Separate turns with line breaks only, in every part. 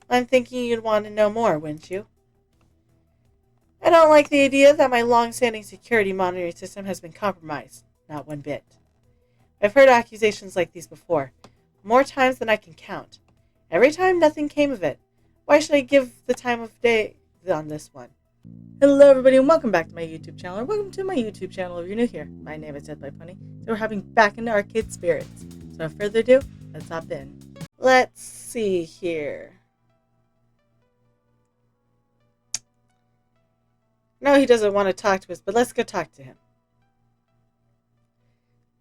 I'm thinking you'd want to know more, wouldn't you? I don't like the idea that my long-standing security monitoring system has been compromised. Not one bit. I've heard accusations like these before, more times than I can count. Every time, nothing came of it. Why should I give the time of day on this one? Hello, everybody, and welcome back to my YouTube channel. Or welcome to my YouTube channel if you're new here. My name is Dead by Pony. So we're having back into arcade spirits. So without further ado, let's hop in. Let's see here. No, he doesn't want to talk to us, but let's go talk to him.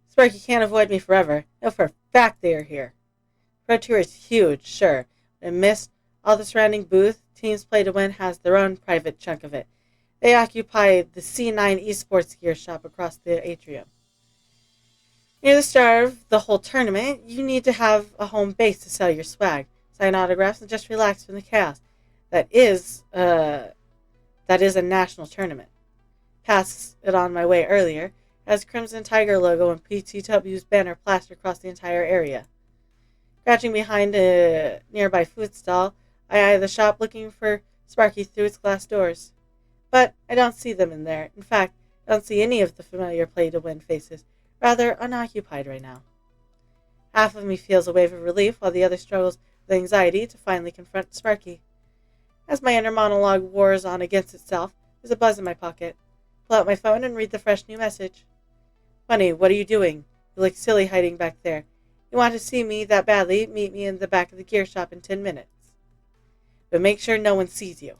Sparky can't avoid me forever. No, for a fact they are here. Pro Tour is huge, sure, but amidst all the surrounding booth, Teams Play to Win has their own private chunk of it. They occupy the C9 Esports gear shop across the atrium. Near the start of the whole tournament, you need to have a home base to sell your swag, sign autographs, and just relax from the chaos. That is a national tournament. Passed it on my way earlier, as Crimson Tiger logo and PTW's banner plastered across the entire area. Crouching behind a nearby food stall, I eye the shop looking for Sparky through its glass doors. But I don't see them in there. In fact, I don't see any of the familiar play-to-win faces, rather unoccupied right now. Half of me feels a wave of relief, while the other struggles with anxiety to finally confront Sparky. As my inner monologue wars on against itself, there's a buzz in my pocket. Pull out my phone and read the fresh new message. Bunny, what are you doing? You look silly hiding back there. You want to see me that badly, meet me in the back of the gear shop in 10 minutes. But make sure no one sees you.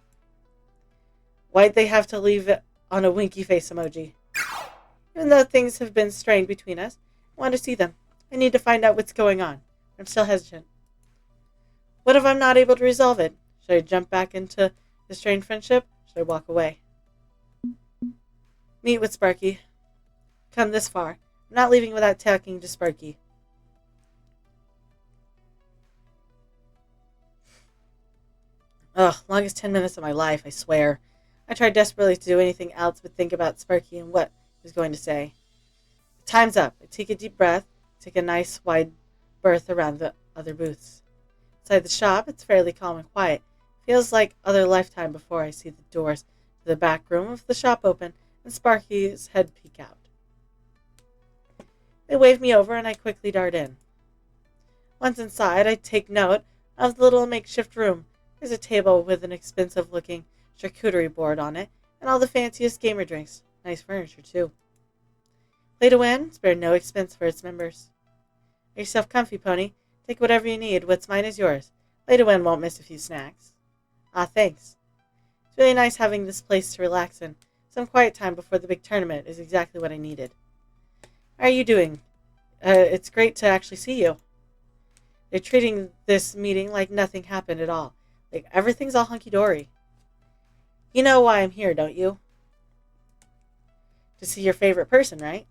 Why'd they have to leave it on a winky face emoji? Even though things have been strained between us, I want to see them. I need to find out what's going on. I'm still hesitant. What if I'm not able to resolve it? Should I jump back into the strained friendship? Should I walk away? Meet with Sparky. Come this far. I'm not leaving without talking to Sparky. Ugh, longest 10 minutes of my life, I swear. I tried desperately to do anything else but think about Sparky and what he was going to say. Time's up. I take a deep breath, take a nice wide berth around the other booths. Inside the shop, it's fairly calm and quiet. Feels like other lifetime before I see the doors to the back room of the shop open and Sparky's head peek out. They wave me over and I quickly dart in. Once inside, I take note of the little makeshift room. There's a table with an expensive-looking charcuterie board on it and all the fanciest gamer drinks. Nice furniture, too. Play to win, spare no expense for its members. Make yourself comfy, Pony. Take whatever you need. What's mine is yours. Play to win won't miss a few snacks. Ah, thanks. It's really nice having this place to relax in. Some quiet time before the big tournament is exactly what I needed. How are you doing? It's great to actually see you. They're treating this meeting like nothing happened at all. Like everything's all hunky-dory. You know why I'm here, don't you? To see your favorite person, right?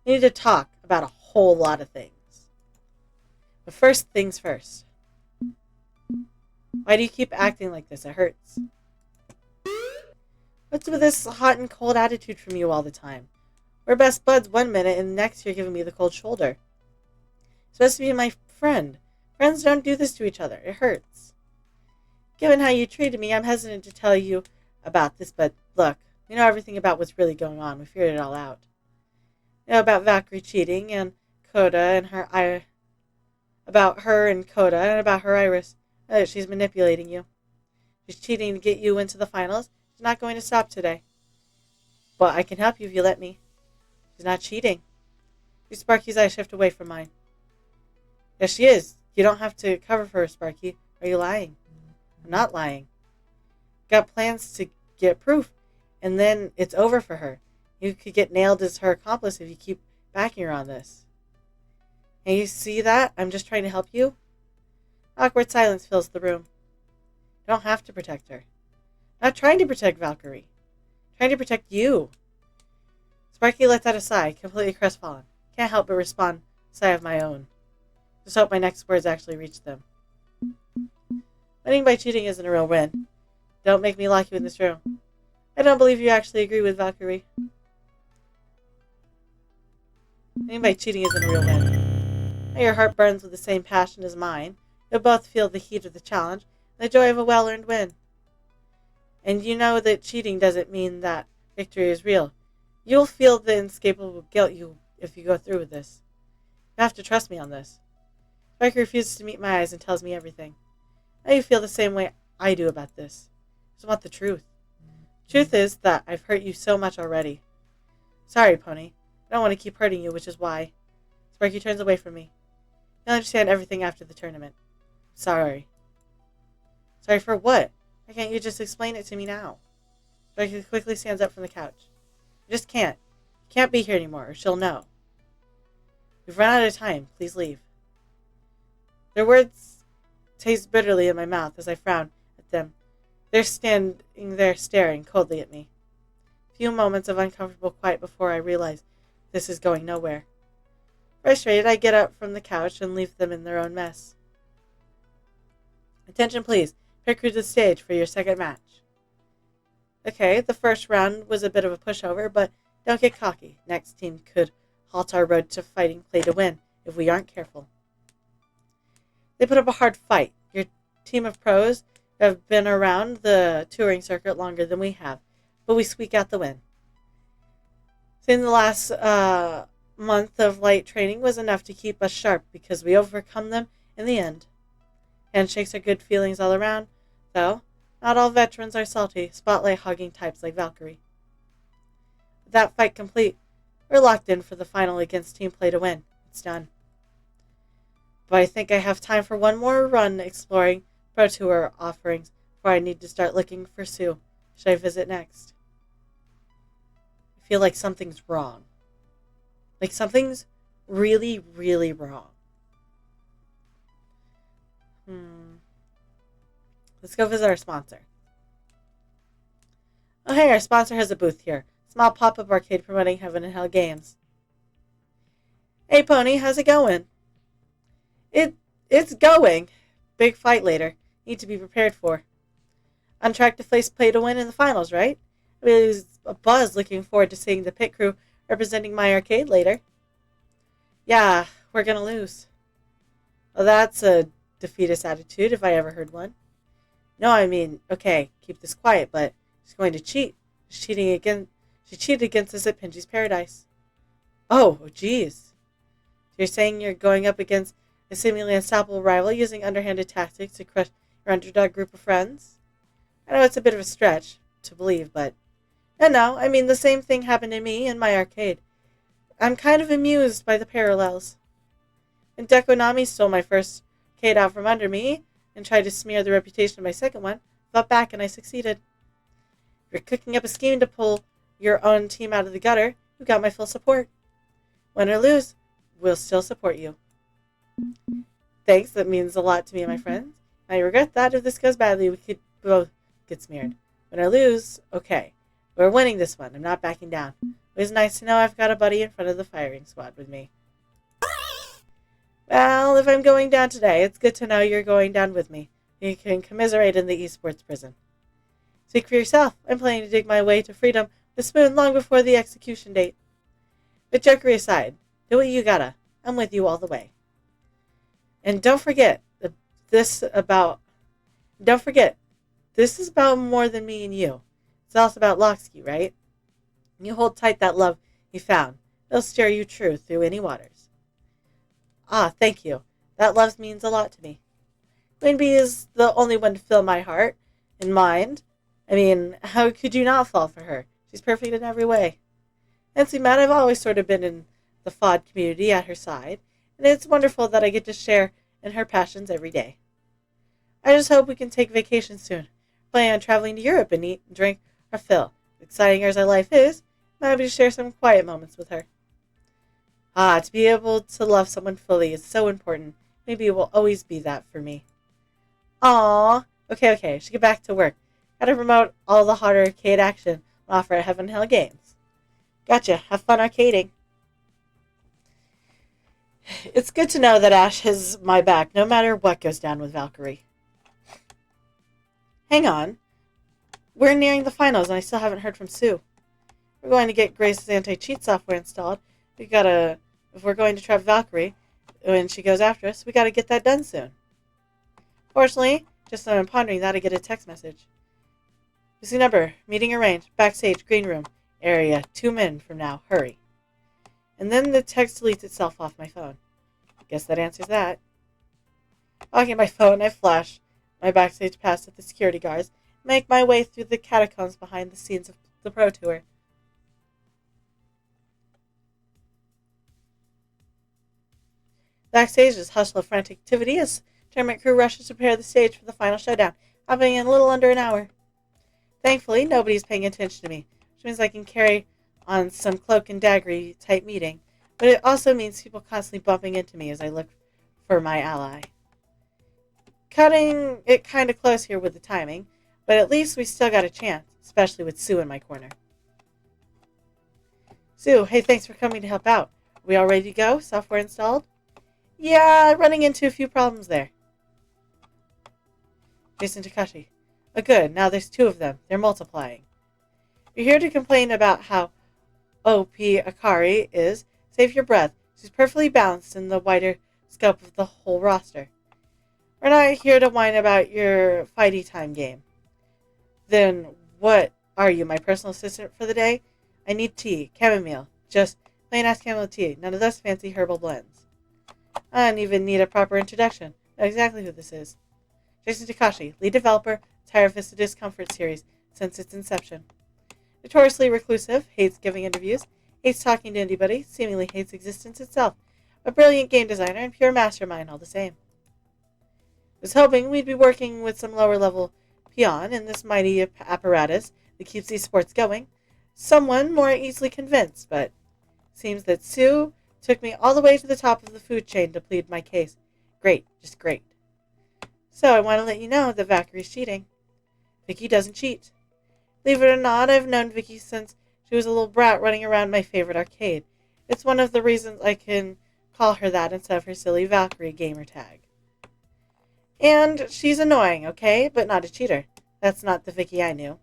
We need to talk about a whole lot of things. But first things first. Why do you keep acting like this? It hurts. What's with this hot and cold attitude from you all the time? We're best buds one minute and the next you're giving me the cold shoulder. You're supposed to be my friend. Friends don't do this to each other. It hurts. Given how you treated me, I'm hesitant to tell you about this, but look, we know everything about what's really going on. We figured it all out. You know about Valkyrie cheating and Coda and about her and Coda and about her Iris. She's manipulating you. She's cheating to get you into the finals. She's not going to stop today. But I can help you if you let me. She's not cheating. See Sparky's eyes shift away from mine. Yes, she is. You don't have to cover for her, Sparky. Are you lying? I'm not lying. Got plans to get proof, and then it's over for her. You could get nailed as her accomplice if you keep backing her on this. And you see that? I'm just trying to help you. Awkward silence fills the room. You don't have to protect her. I'm not trying to protect Valkyrie. I'm trying to protect you. Sparky lets out a sigh, completely crestfallen. Can't help but respond, sigh of my own. Just hope my next words actually reach them. Winning by cheating isn't a real win. Don't make me lock you in this room. I don't believe you actually agree with Valkyrie. Winning by cheating isn't a real win. Now your heart burns with the same passion as mine. You'll both feel the heat of the challenge, the joy of a well-earned win. And you know that cheating doesn't mean that victory is real. You'll feel the inescapable guilt if you go through with this. You have to trust me on this. Spiker refuses to meet my eyes and tells me everything. Now you feel the same way I do about this. I just want the truth. Truth is that I've hurt you so much already. Sorry, Pony. I don't want to keep hurting you, which is why. Sparky turns away from me. You'll understand everything after the tournament. Sorry. Sorry for what? Why can't you just explain it to me now? Sparky quickly stands up from the couch. I just can't. You can't be here anymore, or she'll know. We've run out of time. Please leave. Their words taste bitterly in my mouth as I frown at them. They're standing there staring coldly at me. A few moments of uncomfortable quiet before I realize this is going nowhere. Frustrated, I get up from the couch and leave them in their own mess. Attention, please. Pit crew to the stage for your second match. Okay, the first round was a bit of a pushover, but don't get cocky. Next team could halt our road to fighting play to win if we aren't careful. They put up a hard fight. Your team of pros have been around the touring circuit longer than we have, but we squeak out the win. Seeing the last month of light training was enough to keep us sharp because we overcome them in the end. Handshakes are good feelings all around, though not all veterans are salty, spotlight-hogging types like Valkyrie. With that fight complete, we're locked in for the final against Team Play to win. It's done. But I think I have time for one more run exploring Pro Tour offerings before I need to start looking for Sue. Should I visit next? I feel like something's wrong. Like something's really, really wrong. Let's go visit our sponsor. Oh hey, our sponsor has a booth here. Small pop-up arcade promoting Heaven and Hell games. Hey Pony, how's it going? It's going. Big fight later. Need to be prepared for. On track to face Play to win in the finals, right? There's a buzz looking forward to seeing the pit crew representing my arcade later. Yeah, we're gonna lose. Well, that's a defeatist attitude if I ever heard one. No, I mean, okay, keep this quiet, but she's going to cheat. She's cheating again. She cheated against us at Pingy's Paradise. Oh, geez. You're saying you're going up against a seemingly unstoppable rival using underhanded tactics to crush your underdog group of friends? I know it's a bit of a stretch to believe, but... No, I mean, the same thing happened to me in my arcade. I'm kind of amused by the parallels. When Dekonami stole my first arcade out from under me and tried to smear the reputation of my second one, I fought back and I succeeded. If you're cooking up a scheme to pull your own team out of the gutter, you've got my full support. Win or lose, we'll still support you. Thanks, that means a lot to me and my friends. I regret that if this goes badly, we could both get smeared. Win or lose, okay. We're winning this one. I'm not backing down. It was nice to know I've got a buddy in front of the firing squad with me. Well, if I'm going down today, it's good to know you're going down with me. You can commiserate in the esports prison. Speak for yourself. I'm planning to dig my way to freedom with a spoon long before the execution date. But jokery aside, do what you gotta. I'm with you all the way. And don't forget, this is about more than me and you. It's also about Locksky, right? You hold tight that love you found. It'll steer you true through any waters. Ah, thank you. That love means a lot to me. Queen Bee is the only one to fill my heart and mind. I mean, how could you not fall for her? She's perfect in every way. Nancy Matt, I've always sort of been in the FOD community at her side, and it's wonderful that I get to share in her passions every day. I just hope we can take vacation soon. Planning on traveling to Europe and eat and drink our fill. Exciting as our life is, I'm happy to share some quiet moments with her. Ah, to be able to love someone fully is so important. Maybe it will always be that for me. Aww. Okay, I should get back to work. Gotta promote all the hot arcade action on offer at Heaven and Hell Games. Gotcha. Have fun arcading. It's good to know that Ash has my back no matter what goes down with Valkyrie. Hang on. We're nearing the finals and I still haven't heard from Sue. We're going to get Grace's anti-cheat software installed. If we're going to trap Valkyrie when she goes after us, we gotta get that done soon. Fortunately, Just as I'm pondering that, I get a text message. Missing number. Meeting arranged. Backstage. Green room. Area. 2 men from now. Hurry. And then the text deletes itself off my phone. Guess that answers that. Locking my phone, I flash my backstage pass at the security guards, and make my way through the catacombs behind the scenes of the Pro Tour. Backstage is hustle of frantic activity as tournament crew rushes to prepare the stage for the final showdown, happening in a little under an hour. Thankfully, nobody's paying attention to me, which means I can carry on some cloak and dagger type meeting, but it also means people constantly bumping into me as I look for my ally. Cutting it kind of close here with the timing, but at least we still got a chance, especially with Sue in my corner. Sue, hey, thanks for coming to help out. Are we all ready to go? Software installed? Yeah, running into a few problems there. Jason Takashi. Oh, good. Now there's 2 of them. They're multiplying. You're here to complain about how OP Akari is. Save your breath. She's perfectly balanced in the wider scope of the whole roster. We're not here to whine about your fighty time game. Then what are you, my personal assistant for the day? I need tea. Chamomile. Just plain ass chamomile tea. None of those fancy herbal blends. I don't even need a proper introduction. Know exactly who this is. Jason Takashi, lead developer, Tire Vista Discomfort series since its inception. Notoriously reclusive, hates giving interviews, hates talking to anybody, seemingly hates existence itself. A brilliant game designer and pure mastermind all the same. Was hoping we'd be working with some lower level peon in this mighty apparatus that keeps these sports going. Someone more easily convinced, but seems that Sue took me all the way to the top of the food chain to plead my case. Great, just great. So I want to let you know that Valkyrie's cheating. Vicky doesn't cheat. Believe it or not, I've known Vicky since she was a little brat running around my favorite arcade. It's one of the reasons I can call her that instead of her silly Valkyrie gamer tag. And she's annoying, okay? But not a cheater. That's not the Vicky I knew.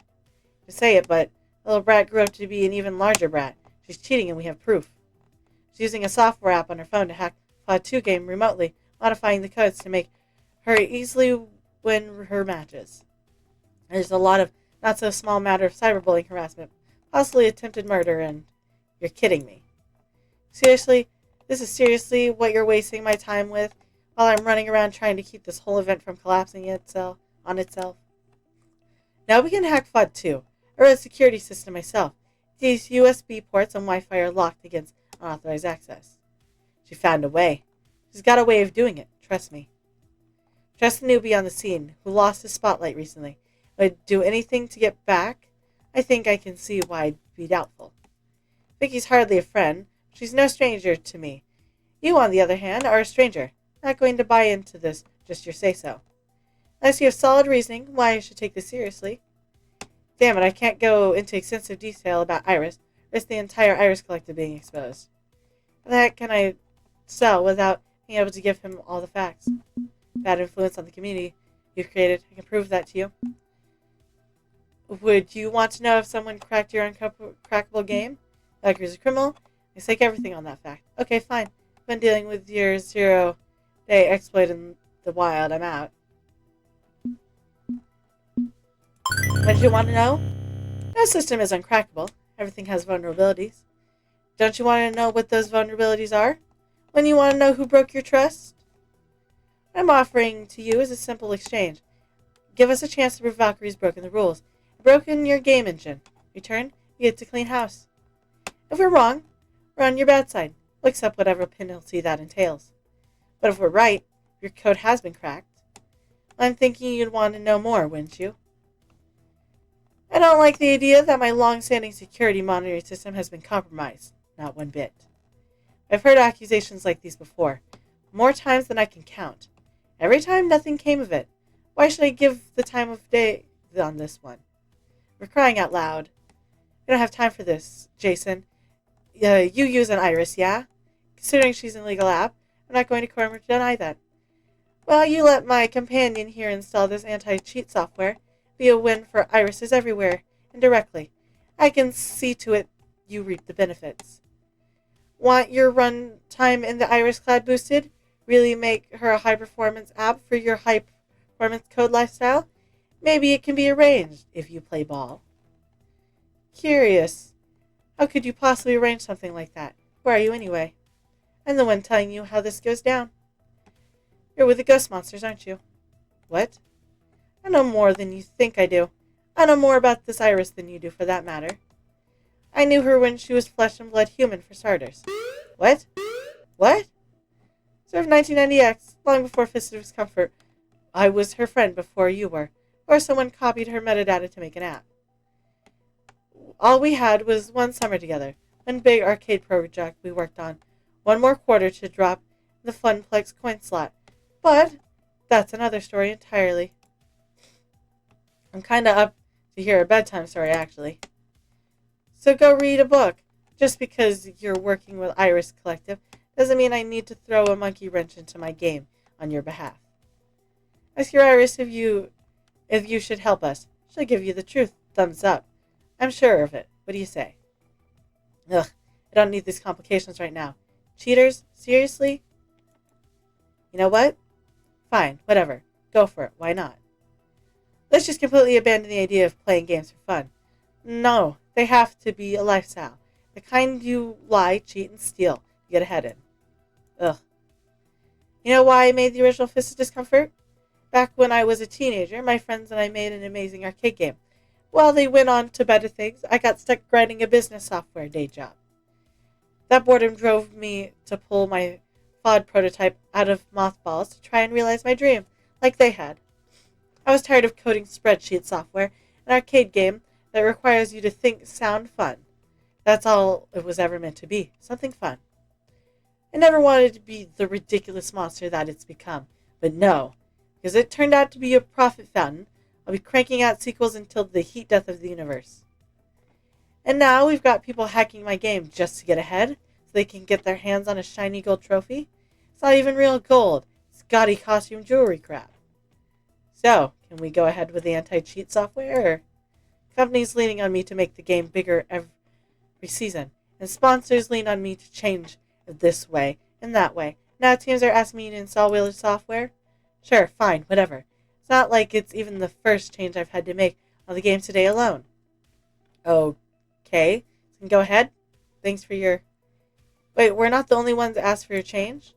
To say it, but the little brat grew up to be an even larger brat. She's cheating and we have proof. She's using a software app on her phone to hack the FOD 2 game remotely, modifying the codes to make her easily win her matches. There's a lot of not so small matter of cyberbullying harassment, possibly attempted murder, and you're kidding me. Seriously? This is seriously what you're wasting my time with while I'm running around trying to keep this whole event from collapsing on itself? Now we can hack FOD 2. I wrote a security system myself. These USB ports and Wi-Fi are locked against unauthorized access. She found a way. She's got a way of doing it, trust me. Trust the newbie on the scene, who lost his spotlight recently. Would do anything to get back? I think I can see why I'd be doubtful. Vicky's hardly a friend. She's no stranger to me. You, on the other hand, are a stranger. Not going to buy into this, just your say-so. Unless you have solid reasoning why I should take this seriously. Damn it, I can't go into extensive detail about Iris, risk the entire Iris collective being exposed. How the heck can I sell without being able to give him all the facts? Bad influence on the community you've created. I can prove that to you. Would you want to know if someone cracked your uncrackable game? Like you're a criminal? I stake everything on that fact. Okay, fine. I've been dealing with your 0-day exploit in the wild. I'm out. What did you want to know? No system is uncrackable. Everything has vulnerabilities. Don't you want to know what those vulnerabilities are? When you want to know who broke your trust? What I'm offering to you is a simple exchange. Give us a chance to prove Valkyrie's broken the rules. Broken your game engine. Return, you get to clean house. If we're wrong, we're on your bad side. We'll accept whatever penalty that entails. But if we're right, your code has been cracked. I'm thinking you'd want to know more, wouldn't you? I don't like the idea that my long-standing security monitoring system has been compromised. Not one bit. I've heard accusations like these before. More times than I can count. Every time nothing came of it. Why should I give the time of day on this one? We're crying out loud. We don't have time for this, Jason. You use an Iris, yeah? Considering she's an illegal app, I'm not going to court to deny that. Well, you let my companion here install this anti-cheat software. Be a win for Irises everywhere, indirectly. I can see to it you reap the benefits. Want your run time in the Iris Cloud boosted? Really make her a high-performance app for your high performance code lifestyle? Maybe it can be arranged if you play ball. Curious. How could you possibly arrange something like that? Who are you anyway? I'm the one telling you how this goes down. You're with the ghost monsters, aren't you? What? I know more than you think I do. I know more about this Iris than you do, for that matter. I knew her when she was flesh and blood human, for starters. What? What? Served 1990X, long before Fist of Discomfort. I was her friend before you were, or someone copied her metadata to make an app. All we had was one summer together, one big arcade project we worked on, one more quarter to drop the Funplex coin slot. But that's another story entirely. I'm kinda up to hear a bedtime story, actually. So go read a book. Just because you're working with Iris Collective doesn't mean I need to throw a monkey wrench into my game on your behalf. Ask your Iris if you should help us. She'll give you the truth. Thumbs up. I'm sure of it. What do you say? Ugh, I don't need these complications right now. Cheaters? Seriously? You know what? Fine, whatever. Go for it. Why not? Let's just completely abandon the idea of playing games for fun. No, they have to be a lifestyle. The kind you lie, cheat, and steal to get ahead in. Ugh. You know why I made the original Fist of Discomfort? Back when I was a teenager, my friends and I made an amazing arcade game. While they went on to better things, I got stuck grinding a business software day job. That boredom drove me to pull my FOD prototype out of mothballs to try and realize my dream, like they had. I was tired of coding spreadsheet software, an arcade game that requires you to think, sound, fun. That's all it was ever meant to be, something fun. I never wanted to be the ridiculous monster that it's become, but no, because it turned out to be a profit fountain. I'll be cranking out sequels until the heat death of the universe. And now we've got people hacking my game just to get ahead, so they can get their hands on a shiny gold trophy. It's not even real gold. It's gaudy costume jewelry crap. So, can we go ahead with the anti-cheat software? Or companies leaning on me to make the game bigger every season, and sponsors lean on me to change it this way and that way. Now teams are asking me to install Wheeler software. Sure, fine, whatever. It's not like it's even the first change I've had to make on the game today alone. Okay, so go ahead. Thanks for your... Wait, we're not the only ones that asked for your change?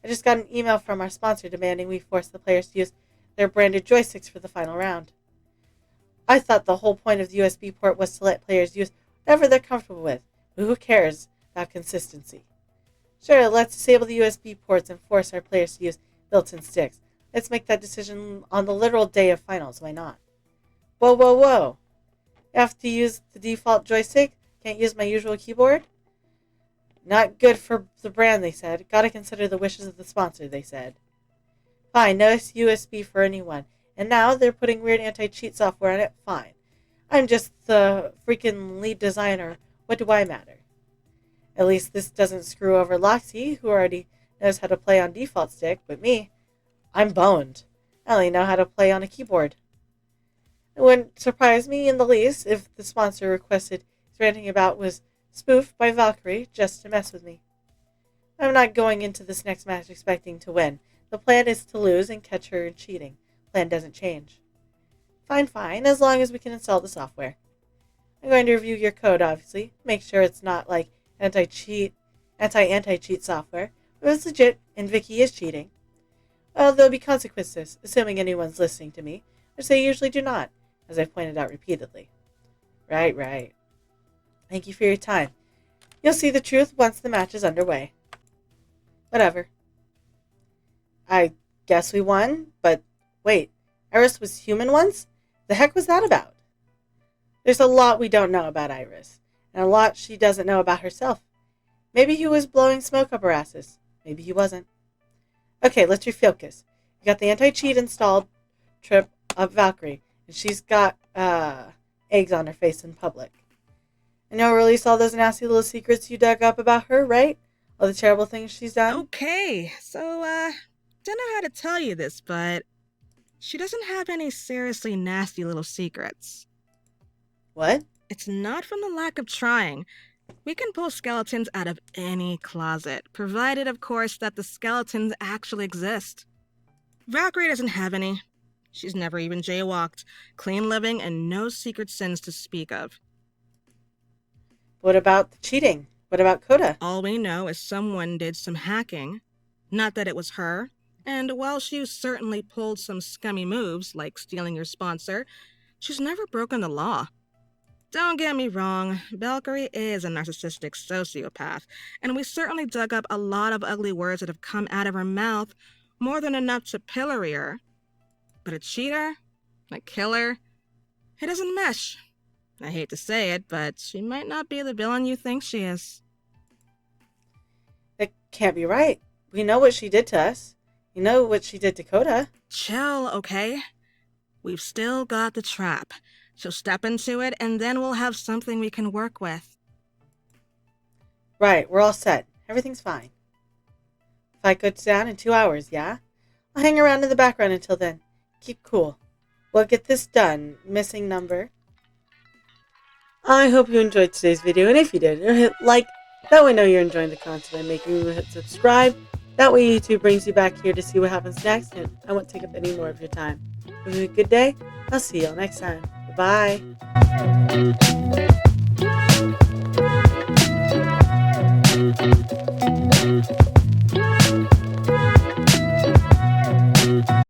I just got an email from our sponsor demanding we force the players to use their branded joysticks for the final round. I thought the whole point of the USB port was to let players use whatever they're comfortable with, but who cares about consistency? Sure, let's disable the USB ports and force our players to use built-in sticks. Let's make that decision on the literal day of finals, why not? Whoa, whoa, whoa. You have to use the default joystick? Can't use my usual keyboard? Not good for the brand, they said. Gotta consider the wishes of the sponsor, they said. Fine, no USB for anyone. And now they're putting weird anti-cheat software on it? Fine. I'm just the freaking lead designer. What do I matter? At least this doesn't screw over Loxy, who already knows how to play on default stick, but me, I'm boned. I only know how to play on a keyboard. It wouldn't surprise me in the least if the sponsor requested he's ranting about was spoofed by Valkyrie just to mess with me. I'm not going into this next match expecting to win. The plan is to lose and catch her in cheating. Plan doesn't change. Fine, as long as we can install the software. I'm going to review your code, obviously. Make sure it's not like anti-cheat software. But if it's legit and Vicky is cheating, well, there'll be consequences, assuming anyone's listening to me, which they usually do not, as I've pointed out repeatedly. Right. Thank you for your time. You'll see the truth once the match is underway. Whatever. I guess we won, but wait, Iris was human once? The heck was that about? There's a lot we don't know about Iris, and a lot she doesn't know about herself. Maybe he was blowing smoke up her asses. Maybe he wasn't. Okay, let's refocus. You got the anti-cheat installed trip of Valkyrie, and she's got eggs on her face in public. And you'll release all those nasty little secrets you dug up about her, right? All the terrible things she's done?
Okay, so, don't know how to tell you this, but she doesn't have any seriously nasty little secrets.
What?
It's not from the lack of trying. We can pull skeletons out of any closet, provided, of course, that the skeletons actually exist. Valkyrie doesn't have any. She's never even jaywalked, clean living, and no secret sins to speak of.
What about the cheating? What about Coda?
All we know is someone did some hacking. Not that it was her. And while she certainly pulled some scummy moves, like stealing your sponsor, she's never broken the law. Don't get me wrong, Valkyrie is a narcissistic sociopath, and we certainly dug up a lot of ugly words that have come out of her mouth, more than enough to pillory her. But a cheater? A killer? It doesn't mesh. I hate to say it, but she might not be the villain you think she is.
That can't be right. We know what she did to us. You know what she did to Coda.
Chill, okay? We've still got the trap. So step into it, and then we'll have something we can work with.
Right, we're all set. Everything's fine. Fight goes down in 2 hours, yeah? I'll hang around in the background until then. Keep cool. We'll get this done. Missing number. I hope you enjoyed today's video, and if you did, hit like. That way I know you're enjoying the content I'm making. Hit subscribe. That way YouTube brings you back here to see what happens next, and I won't take up any more of your time. Have a good day. I'll see you all next time. Bye.